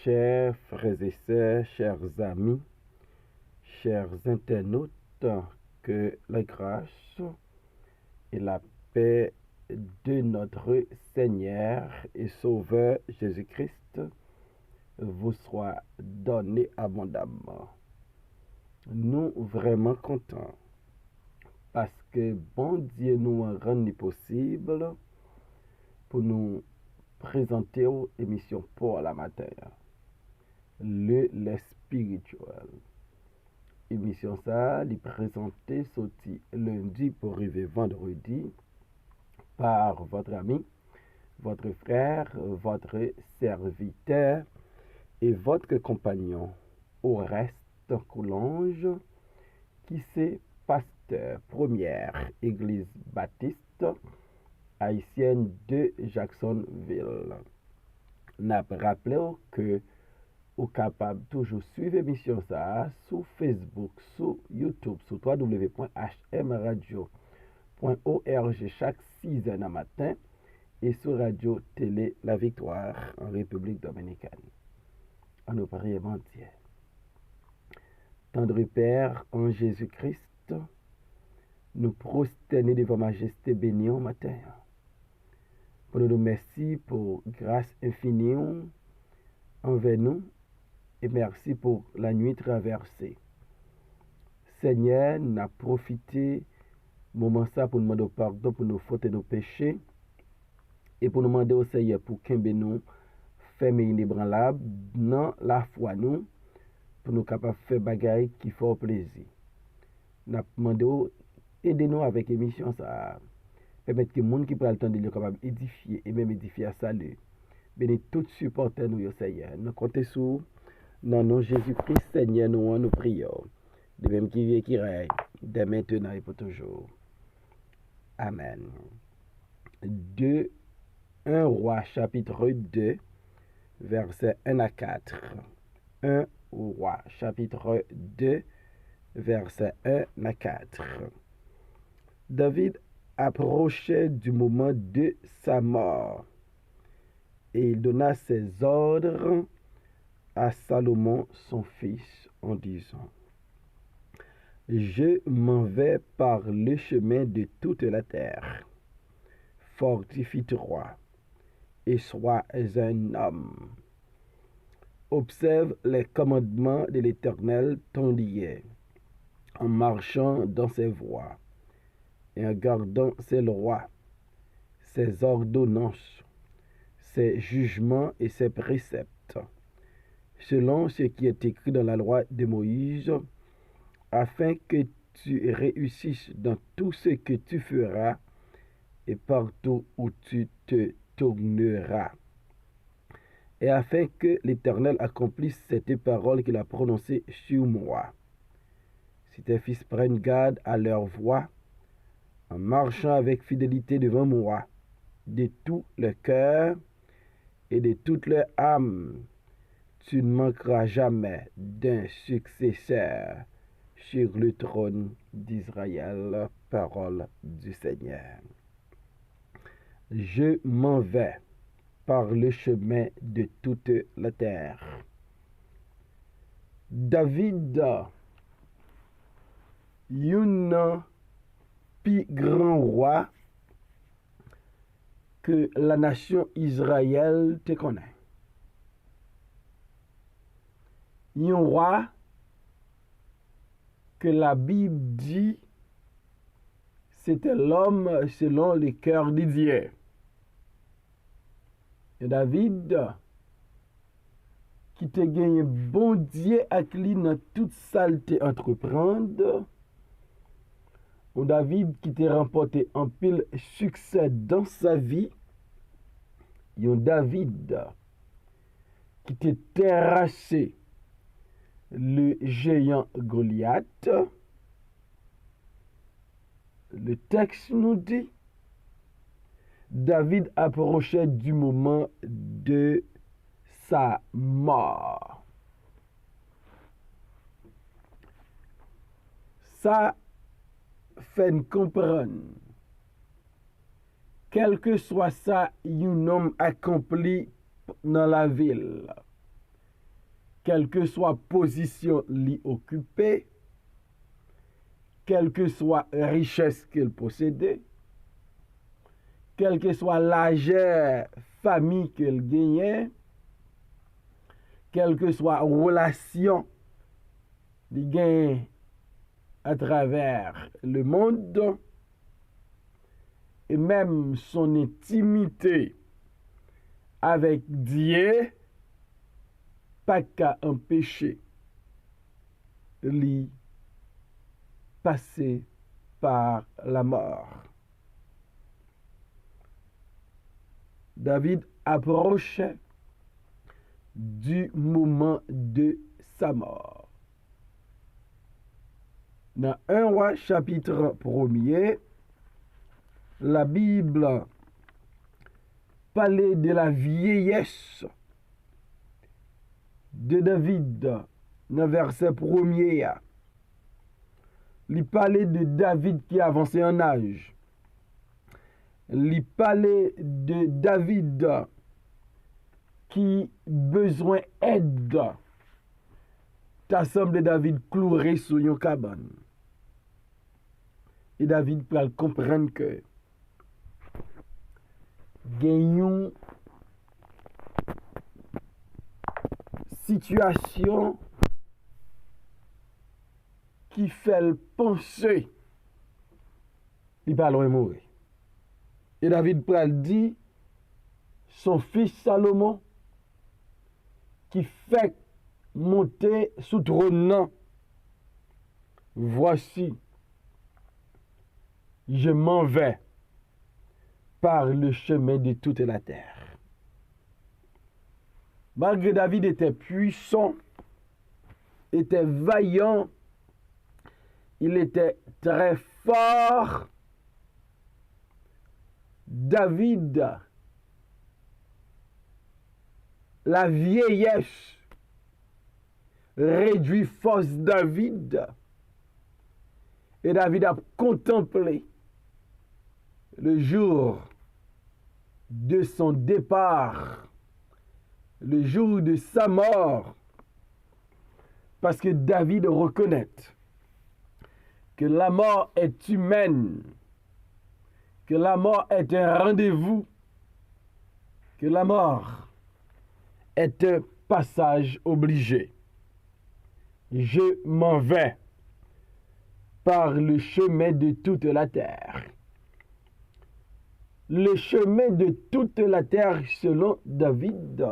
Chers frères et sœurs, chers amis, chers internautes, que la grâce et la paix de notre Seigneur et Sauveur Jésus-Christ vous soient données abondamment. Nous vraiment contents parce que bon Dieu nous a rendu possible pour nous présenter aux émissions pour la matin. Le spirituel. Émission ça, les présenter sorti lundi pour arriver vendredi par votre ami, votre frère, votre serviteur et votre compagnon au reste Coulange qui c'est pasteur première église baptiste haïtienne de Jacksonville. N'a rappelé que ou capable toujours suivre l'émission ça sur Facebook, sur YouTube, sur www.hmradio.org chaque 6h du matin et sur Radio Télé La Victoire en République Dominicaine. En nous prions, mon Dieu. Tendre Père en Jésus-Christ, nous prosterner devant Majesté bénie au matin. Pour nous remercier pour grâce infinie envers nous. Et merci pour la nuit traversée. Seigneur, nous avons profité moment ça pour nous demander pardon pour nos fautes et nos péchés. Et pour nous demander au Seigneur pour qu'il nous ferme inébranlable dans la foi nous, pour nous capables de faire bagaille qui font plaisir. Nous avons demandé aidez-nous avec l'émission ça. Permettre que les gens qui prennent le temps de nous capables d'édifier et même édifier à salut. Bénis tout supporter nous, Seigneur. Nous comptons sur non, non, Jésus-Christ, Seigneur, nous prions. De même qui vient, qui règne, dès maintenant et pour toujours. Amen. 1 Roi, chapitre 2, versets 1 à 4. 1 Roi, chapitre 2, versets 1 à 4. David approchait du moment de sa mort et il donna ses ordres à Salomon son fils en disant: Je m'en vais par le chemin de toute la terre. Fortifie-toi et sois un homme. Observe les commandements de l'Éternel ton Dieu, en marchant dans ses voies et en gardant ses lois, ses ordonnances, ses jugements et ses préceptes, selon ce qui est écrit dans la loi de Moïse, afin que tu réussisses dans tout ce que tu feras et partout où tu te tourneras. Et afin que l'Éternel accomplisse cette parole qu'il a prononcée sur moi. Si tes fils prennent garde à leur voie, en marchant avec fidélité devant moi, de tout leur cœur et de toute leur âme, tu ne manqueras jamais d'un successeur sur le trône d'Israël. Parole du Seigneur. Je m'en vais par le chemin de toute la terre. David, un plus grand roi que la nation Israël te connaît. Un roi que la Bible dit c'était l'homme selon le cœur de Dieu. Et David qui te gagne bon Dieu avec lui dans toute saleté entreprendre. Ou David qui te remporté un pile succès dans sa vie. Un David qui te terrassé le géant Goliath. Le texte nous dit, David approchait du moment de sa mort. Ça fait nous comprendre, quel que soit ça, un homme accompli dans la ville, quelle que soit position li occupée, quelle que soit richesse qu'il possédait, quelle que soit largeur famille qu'il gagnait, quelle que soit relation qu'il gagne à travers le monde, et même son intimité avec Dieu, pas qu'à empêcher lui passer par la mort. David approchait du moment de sa mort. Dans 1 Roi chapitre 1er, la Bible parlait de la vieillesse de David dans verset 1er. Il parlait de David qui avançait en âge. Il parlait de David qui besoin d'aide. T'assemble David cloué sur une cabane. Et David peut comprendre que gagnons situation qui fait le penser il va loin mourir. Et David pral dit son fils Salomon qui fait monter sous trône. Voici, je m'en vais par le chemin de toute la terre. Malgré David était puissant, était vaillant, il était très fort. David, la vieillesse réduit force David. Et David a contemplé le jour de son départ, le jour de sa mort, parce que David reconnaît que la mort est humaine, que la mort est un rendez-vous, que la mort est un passage obligé. Je m'en vais par le chemin de toute la terre. Le chemin de toute la terre, selon David,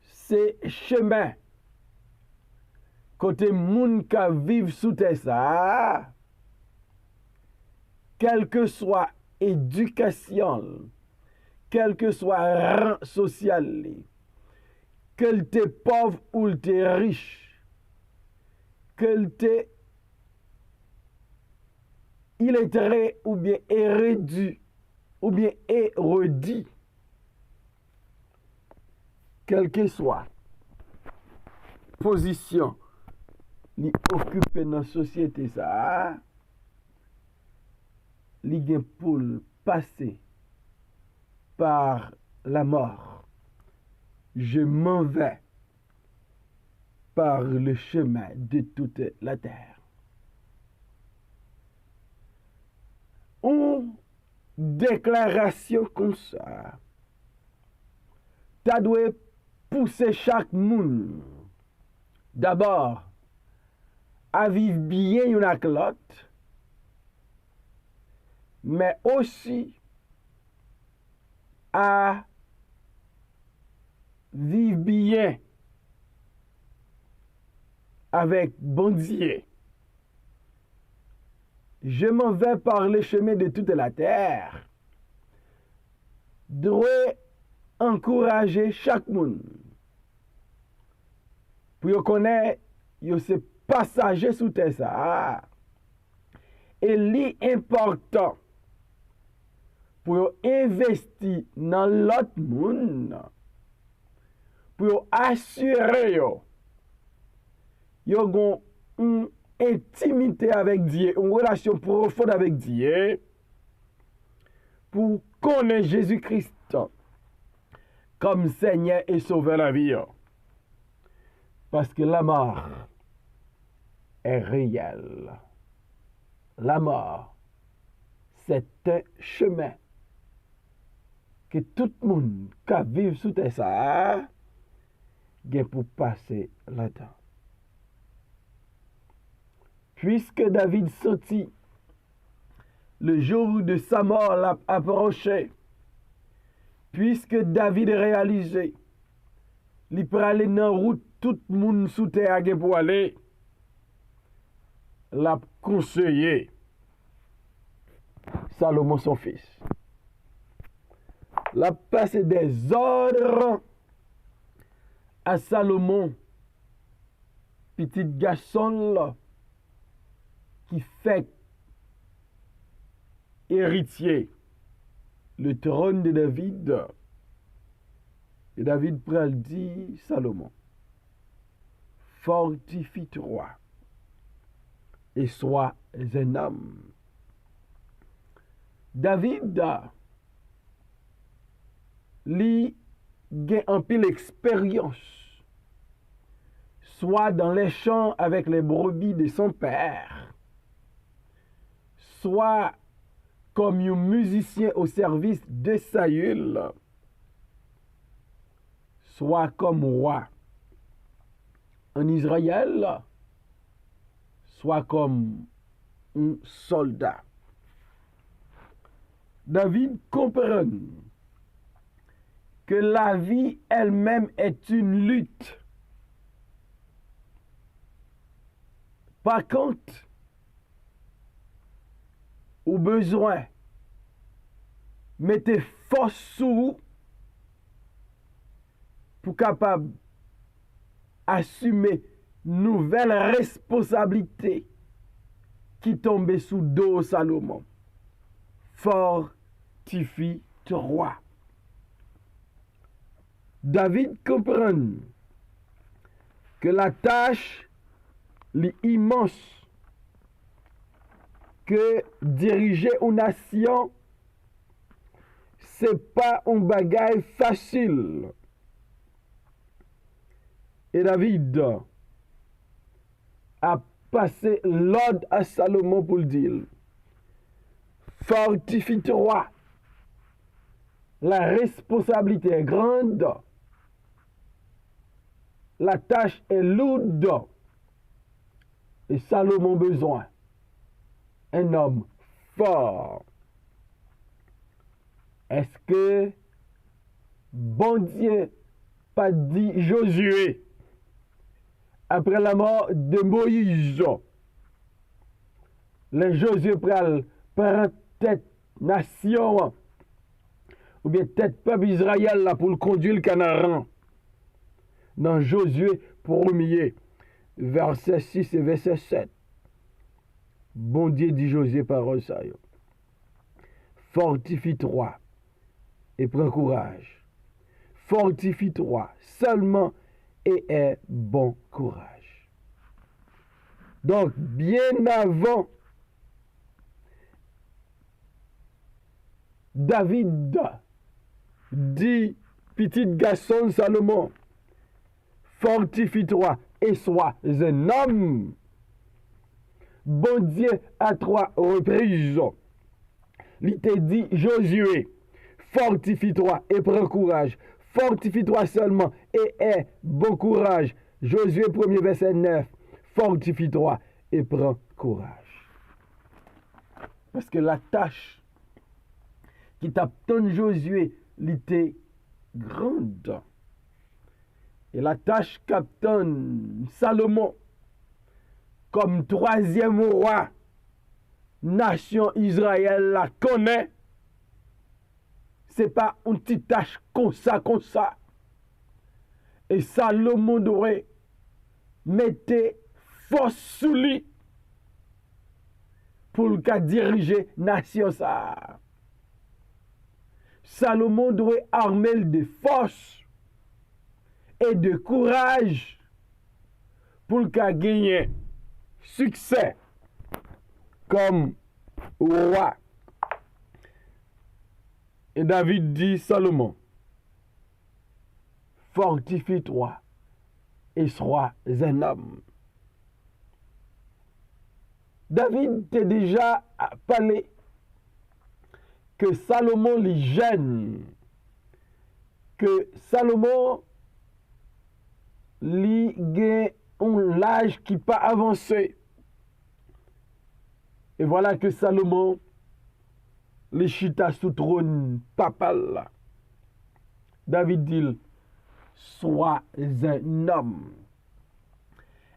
c'est chemin côté moun ka vive sous terre ça, quelle que soit éducation, quel que soit rang social, quel t'es pauvre ou t'es riche, quel t'es illettré ou bien érudit ou bien érudit, quelle que soit position li occupé dans la société ça, li gen pour passer par la mort. Je m'en vais par le chemin de toute la terre. Une déclaration comme ça, ta doit pousser chaque monde d'abord à vivre bien une avec l'autre, mais aussi à vivre bien avec bon Dieu. Je m'en vais par le chemin de toute la terre. Doit encourager chaque monde pour connaître ce passager sous terre ça. Et l'important pour investir dans l'autre monde, pour assurer yo une intimité avec Dieu, une relation profonde avec Dieu, pour connaître Jésus-Christ comme Seigneur et Sauveur de la vie. Parce que la mort est réelle. La mort, c'est un chemin que tout le monde qui vit sous terre ça a pour passer là-dedans. Puisque David sentit le jour de sa mort l'approcher, puisque David réalisait, il peut aller dans la route, tout le monde sous terre pour aller, l'a conseillé Salomon son fils. L'a passé des ordres à Salomon, petit garçon là, qui fait héritier le trône de David. Et David prend dit Salomon, fortifie-toi et sois un homme. David lui gagne un peu l'expérience, soit dans les champs avec les brebis de son père, soit comme un musicien au service de Saül, soit comme roi en Israël, soit comme un soldat. David comprend que la vie elle-même est une lutte. Par contre, au besoin, mettez force sous pour capable assumer nouvelle responsabilité qui tombait sous dos Salomon. Fortifie-toi. David comprend que la tâche est immense, que diriger une nation, c'est pas un bagage facile. Et David a passé l'ordre à Salomon pour le dire, fortifie-toi. La responsabilité est grande. La tâche est lourde. Et Salomon besoin un homme fort. Est-ce que bon Dieu pas dit Josué après la mort de Moïse, les Josué prend tête nation ou bien tête peuple Israël là pour le conduire le Canaan. Dans Josué 1er, verset 6 et verset 7. Bon Dieu dit Josué parole ça. Fortifie-toi et prends courage. Fortifie-toi seulement et aie bon courage. Donc, bien avant, David dit, petit garçon Salomon, fortifie-toi et sois un homme. Bon Dieu à 3 reprises. Il t'a dit, Josué, fortifie-toi et prends courage. Fortifie-toi seulement et aie bon courage. Josué 1er verset 9. Fortifie-toi et prends courage. Parce que la tâche qui t'attend Josué, était grande. Et la tâche qu'attend Salomon, comme troisième roi, nation Israël la connaît, c'est pas une petite tâche comme ça. Et Salomon doit mettre force sous lui pour le diriger nation ça. Salomon doit armer de force et de courage pour le gagner succès comme roi. Et David dit Salomon, fortifie-toi et sois un homme. David t'a déjà parlé que Salomon les jeune, que Salomon li gen l'âge qui pas avancé. Et voilà que Salomon les chita sous trône papal. David dit, sois un homme.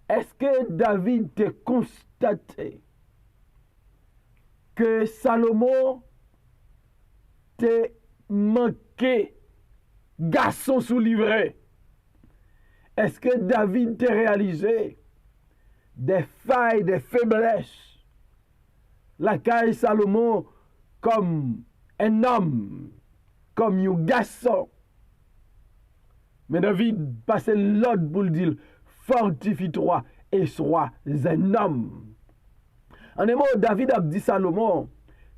Est-ce que David t'a constaté que Salomon t'a manqué garçon sous livret? Est-ce que David t'a réalisé des failles, des faiblesses, la caille Salomon comme un homme, comme un garçon? Mais David passait l'autre pour le dire, fortifie-toi et sois un homme. En un mot, David a dit Salomon,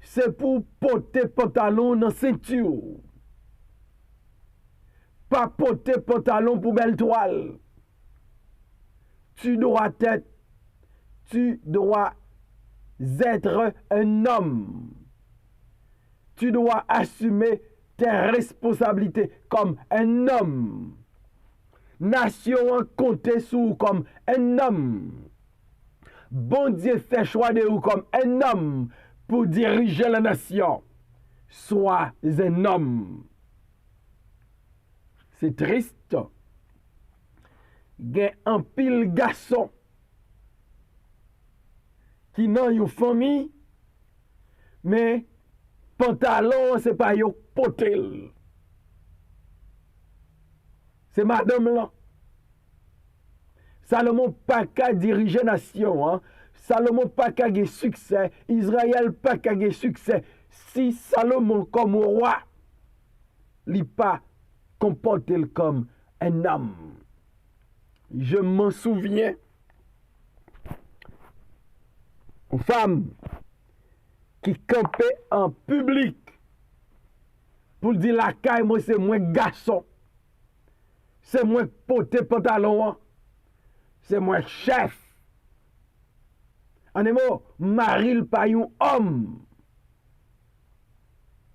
c'est pour porter pantalon dans ceinture. Pas porter pantalon pour belle toile. Tu dois être un homme. Tu dois assumer tes responsabilités comme un homme. Nation compte sur comme un homme. Bon Dieu fait choix de vous comme un homme pour diriger la nation. Sois un homme. C'est triste. Il y a un pile garçon qui n'a une famille, mais pantalon, c'est pas yon potel. C'est madame là. Salomon pas qu'à diriger nation. Hein? Salomon pas qu'à gagner succès. Israël pas qu'à gagner succès. Si Salomon comme roi, il pas comporte comme un homme. Je m'en souviens. Une femme qui campait en public pour dire la caille, moi c'est moi garçon. C'est moi porter pantalon. C'est moi chef. En un mot, Marie pas un homme.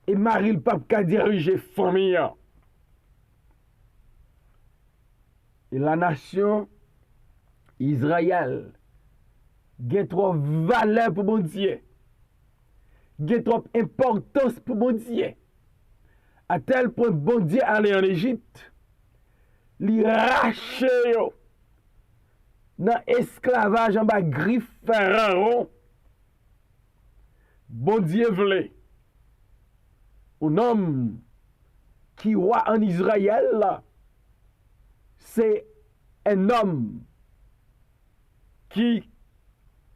Et Marie pas qu'à diriger famille. Et la nation Israël a trop valeur pour mon Dieu. A trop importance pour mon Dieu. À tel point bon Dieu allait en Égypte, li rache yo dans esclavage en bas griffe pharaon. Bon Dieu voulait un homme qui roi en Israël là, c'est un homme qui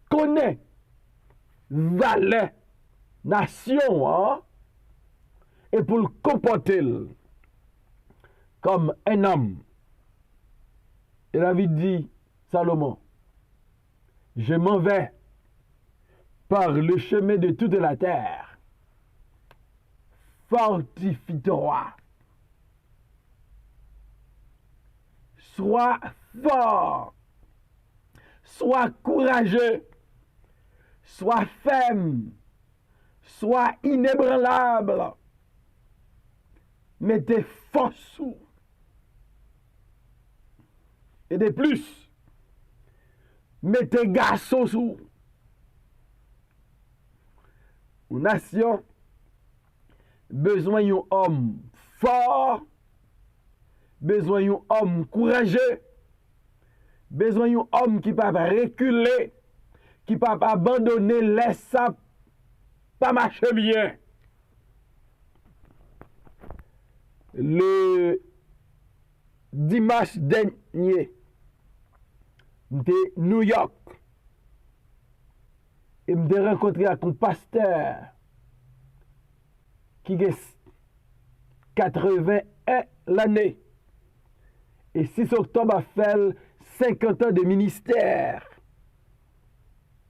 connaît valeur nation hein, et pour le comporter comme un homme. Et David dit, Salomon, je m'en vais par le chemin de toute la terre. Fortifie-toi. Sois fort. Sois courageux. Sois ferme. Sois inébranlable. Mets tes forces sous. Et de plus, mets tes garçons sous. Une nation besoin d'un homme fort, besoin d'un homme courageux, besoin d'un homme qui ne peut pas reculer, qui ne peut pas abandonner, laisse ça pas marcher bien. Le dimanche dernier, de New York, et me rencontré avec un pasteur qui a 81 l'année. Et 6 octobre a fait 50 ans de ministère.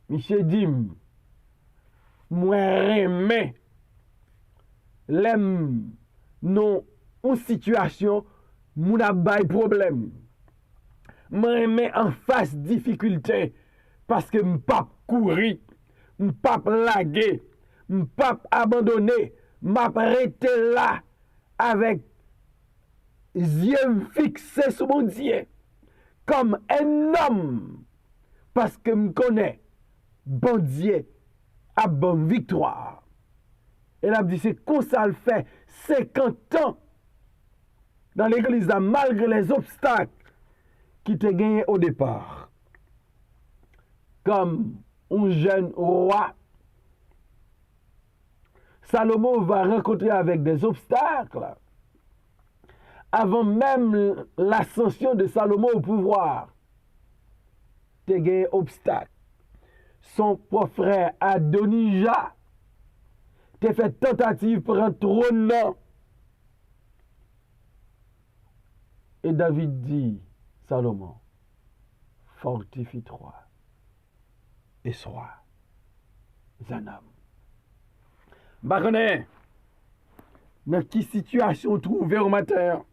Michel Dim, moi remets l'aime non en situation, mon abay problème. m'aimer en face difficulté parce que m'pas courir, m'pas laguer, m'pas abandonner, m'arrêter là avec yeux fixés sur mon Dieu comme un homme parce que me connaît bon Dieu a bonne victoire. Et là, dit, c'est comme ça le fait 50 ans dans l'église, malgré les obstacles qui te gagné au départ. Comme un jeune roi, Salomon va rencontrer avec des obstacles avant même l'ascension de Salomon au pouvoir. Te gagné obstacle. Son propre frère Adonija te fait tentative pour un trône. Et David dit, Salomon, fortifie-toi et sois un homme. Je connais dans quelle situation trouver au matin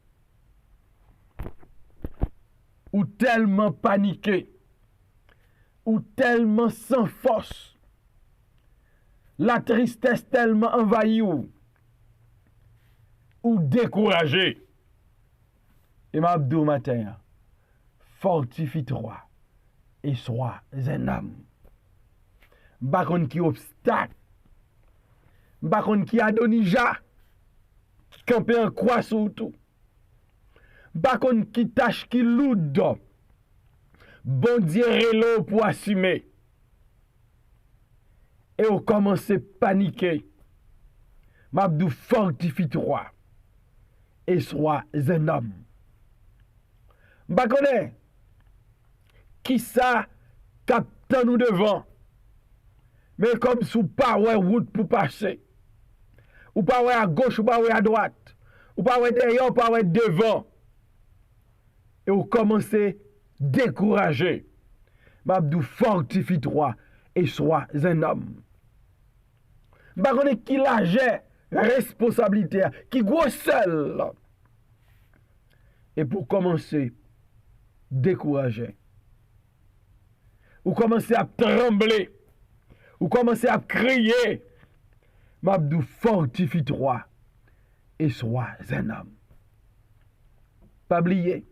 ou tellement paniqué ou tellement sans force, la tristesse tellement envahie ou découragé. Et m'a dit au matin, fortifie-toi et sois un homme. Pas contre qui obstacle, pas contre qui Adonija, qui campe en croix sur tout. Pas contre qui tâche qui lourde. Bon Dieu relo pour assumer. Et on commence à paniquer. M'abdou fortifie-toi et sois un homme. M'pa connaît qui ça capte nous devant. Mais comme sous pas ouais route pour passer. Ou pas ouais à gauche ou pas ouais à droite. Ou pas ouais derrière ou pas ouais devant. Et on commence à décourager. M'abdou fortifie-toi et sois un homme. M'pa connaît qui l'âge responsabilité qui gros seul. Et pour commencer décourager. Ou commencer à trembler. Ou commencer à crier. M'abdou fortifie-toi et sois un homme. Pas oublier.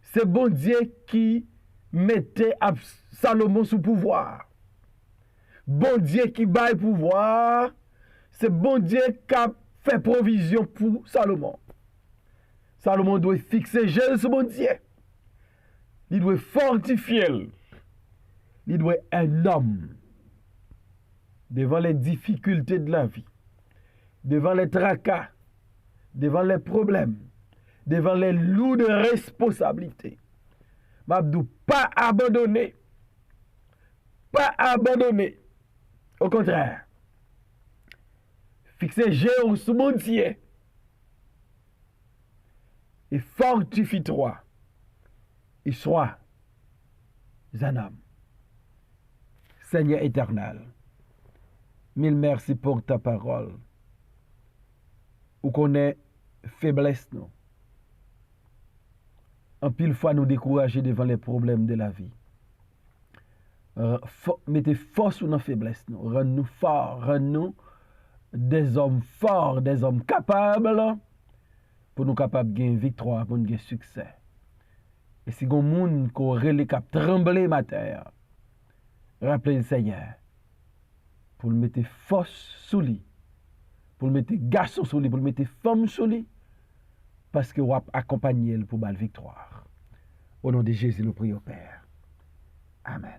C'est bon Dieu qui mettait Salomon sous pouvoir. Bon Dieu qui baille pouvoir. C'est bon Dieu qui a fait provision pour Salomon. Salomon doit fixer Jésus sur bon Dieu. Il doit fortifier. Il doit être un homme devant les difficultés de la vie, devant les tracas, devant les problèmes, devant les lourdes responsabilités. M'abdou, pas abandonner. Pas abandonner. Au contraire, fixer Jésus sur mon Dieu. Et fortifie-toi et sois un homme. Seigneur éternel, mille merci pour ta parole. Ou connaît faiblesse nous. En pile fois nous décourager devant les problèmes de la vie. Mettez force sur nos faiblesses nous. Rends-nous forts, rends-nous des hommes forts, des hommes capables pour nous capables de gagner victoire, pour nous gagner succès. Et si on monde qui aurait les cap trembler ma terre, rappelez le Seigneur pour le mettre force sous lui, pour le mettre garçon sous lui, pour le mettre femme sous lui, parce que vous accompagnez pour la victoire. Au nom de Jésus, nous prions, Père. Amen.